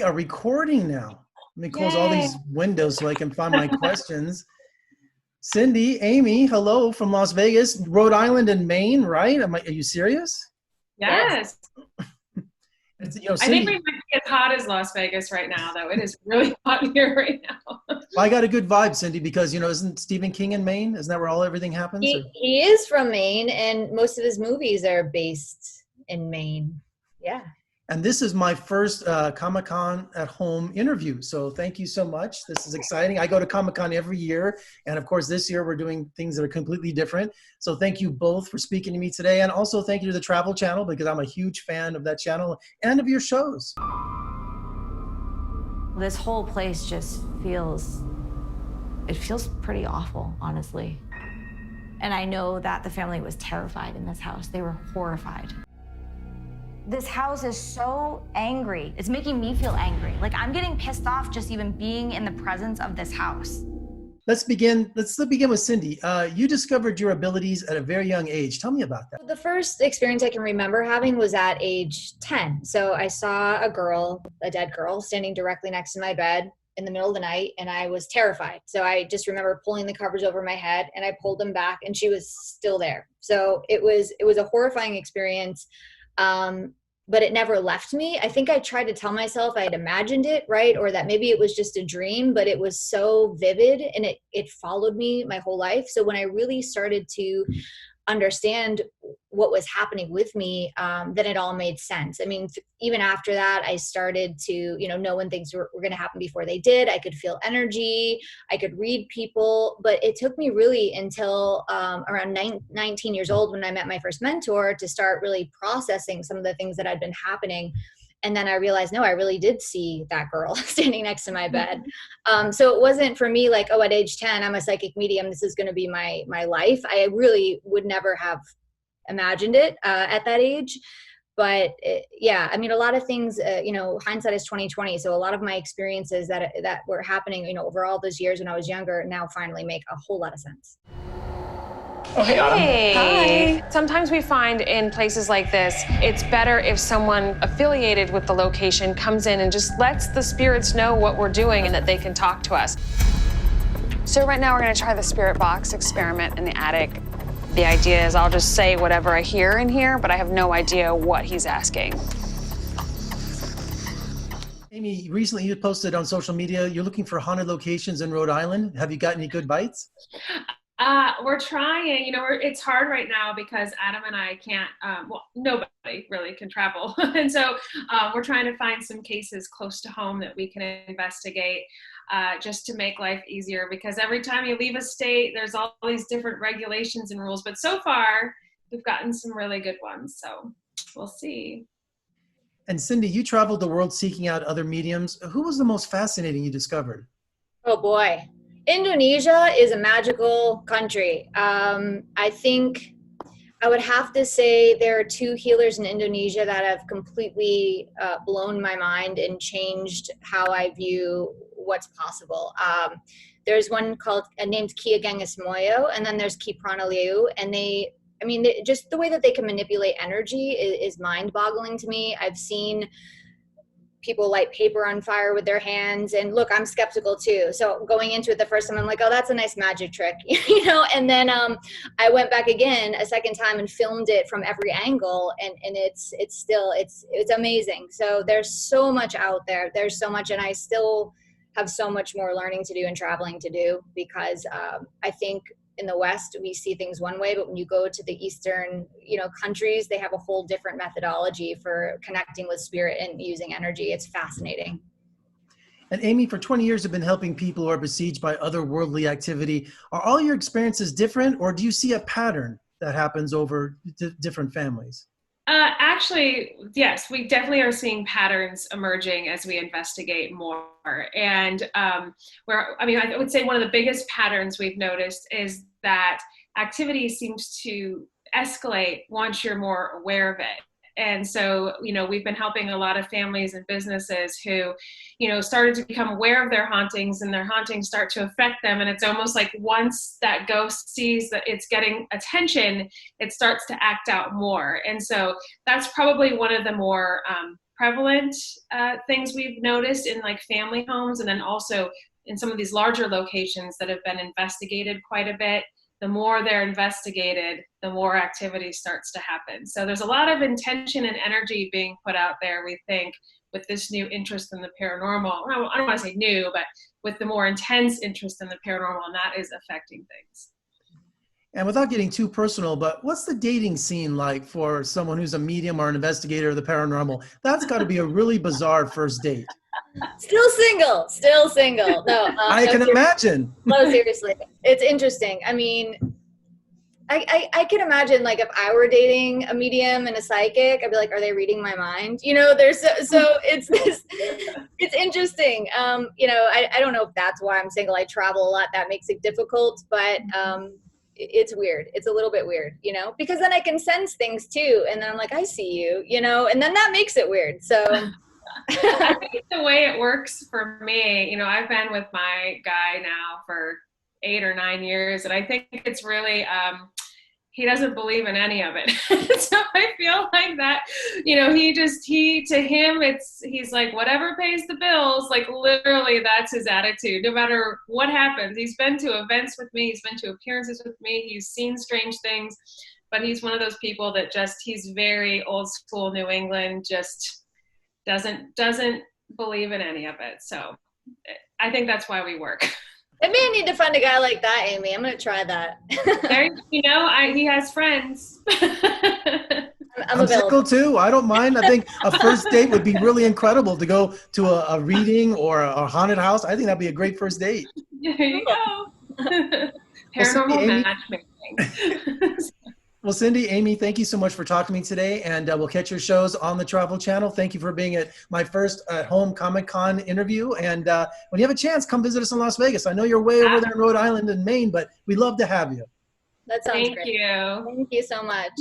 are recording now. Let me close all Yay. these windows so I can find my questions. Cindy, Amy, hello from Las Vegas, Rhode Island and Maine, right? Are you serious? Yes. I think we Cindy, might be as hot as Las Vegas right now, though. It is really hot here right now. I got a good vibe, Cindy, because, isn't Stephen King in Maine? Isn't that where everything happens? He is from Maine, and most of his movies are based in Maine. Yeah. And this is my first Comic-Con at home interview. So thank you so much. This is exciting. I go to Comic-Con every year. And of course, this year we're doing things that are completely different. So thank you both for speaking to me today. And also thank you to the Travel Channel, because I'm a huge fan of that channel and of your shows. This whole place just feels pretty awful, honestly. And I know that the family was terrified in this house. They were horrified. This house is so angry. It's making me feel angry. Like, I'm getting pissed off just even being in the presence of this house. Let's begin with Cindy. You discovered your abilities at a very young age. Tell me about that. The first experience I can remember having was at age 10. So I saw a dead girl, standing directly next to my bed in the middle of the night, and I was terrified. So I just remember pulling the covers over my head, and I pulled them back, and she was still there. So it was a horrifying experience. But it never left me. I think I tried to tell myself I had imagined it, right? Or that maybe it was just a dream, but it was so vivid, and it followed me my whole life. So when I really started to understand what was happening with me, then it all made sense. I mean, even after that, I started to, know when things were going to happen before they did. I could feel energy. I could read people. But it took me really until around 19 years old, when I met my first mentor, to start really processing some of the things that had been happening. And then I realized, no, I really did see that girl standing next to my bed. So it wasn't for me like, oh, at age 10, I'm a psychic medium. This is going to be my life. I really would never have imagined it at that age. But yeah, I mean, a lot of things, hindsight is 2020. So a lot of my experiences that were happening, over all those years when I was younger, now finally make a whole lot of sense. Oh, hey, Autumn. Hey. Hi. Sometimes we find in places like this, it's better if someone affiliated with the location comes in and just lets the spirits know what we're doing and that they can talk to us. So right now we're going to try the spirit box experiment in the attic. The idea is I'll just say whatever I hear in here, but I have no idea what he's asking. Amy, recently you posted on social media, you're looking for haunted locations in Rhode Island. Have you got any good bites? We're trying, it's hard right now because Adam and I can't, nobody really can travel. And so we're trying to find some cases close to home that we can investigate just to make life easier, because every time you leave a state, there's all these different regulations and rules. But so far, we've gotten some really good ones. So we'll see. And Cindy, you traveled the world seeking out other mediums. Who was the most fascinating you discovered? Oh boy. Indonesia is a magical country. I think I would have to say there are two healers in Indonesia that have completely blown my mind and changed how I view what's possible. There's one named Kia Genghis Moyo, and then there's Ki Pranaliu, and just the way that they can manipulate energy is mind-boggling to me. I've seen people light paper on fire with their hands, and look, I'm skeptical too. So going into it the first time, I'm like, oh, that's a nice magic trick, and then I went back again a second time and filmed it from every angle, and it's amazing. So there's so much out there. There's so much, and I still have so much more learning to do and traveling to do, because I think in the West, we see things one way, but when you go to the Eastern, countries, they have a whole different methodology for connecting with spirit and using energy. It's fascinating. And Amy, for 20 years, you've been helping people who are besieged by otherworldly activity. Are all your experiences different, or do you see a pattern that happens over different families? Actually, yes, we definitely are seeing patterns emerging as we investigate more. And I would say one of the biggest patterns we've noticed is that activity seems to escalate once you're more aware of it. And so, we've been helping a lot of families and businesses who, started to become aware of their hauntings, and their hauntings start to affect them. And it's almost like once that ghost sees that it's getting attention, it starts to act out more. And so that's probably one of the more prevalent things we've noticed in like family homes, and then also in some of these larger locations that have been investigated quite a bit. The more they're investigated, the more activity starts to happen. So there's a lot of intention and energy being put out there, we think, with this new interest in the paranormal. I don't want to say new, but with the more intense interest in the paranormal, and that is affecting things. And without getting too personal, but what's the dating scene like for someone who's a medium or an investigator of the paranormal? That's got to be a really bizarre first date. Still single. No, I can imagine. No, seriously, it's interesting. I mean, I can imagine, like, if I were dating a medium and a psychic, I'd be like, are they reading my mind? You know, there's so it's interesting. You know, I don't know if that's why I'm single. I travel a lot. That makes it difficult, but it's weird. It's a little bit weird, you know, because then I can sense things too. And then I'm like, I see you, you know, and then that makes it weird. So I think the way it works for me, you know, I've been with my guy now for 8 or 9 years, and I think it's really, he doesn't believe in any of it. So I feel like that, you know, to him, he's like, whatever pays the bills, like literally that's his attitude, no matter what happens. He's been to events with me, he's been to appearances with me, he's seen strange things, but he's one of those people that he's very old school New England, just doesn't believe in any of it. So I think that's why we work. I may need to find a guy like that, Amy. I'm going to try that. You know, he has friends. I'm single too. I don't mind. I think a first date would be really incredible to go to a reading or a haunted house. I think that'd be a great first date. There you go. Paranormal matchmaking. Well, Cindy, Amy, thank you so much for talking to me today, and we'll catch your shows on the Travel Channel. Thank you for being at my first at-home Comic-Con interview, and when you have a chance, come visit us in Las Vegas. I know you're way over there in Rhode Island and Maine, but we'd love to have you. That sounds great. Thank you. Thank you so much.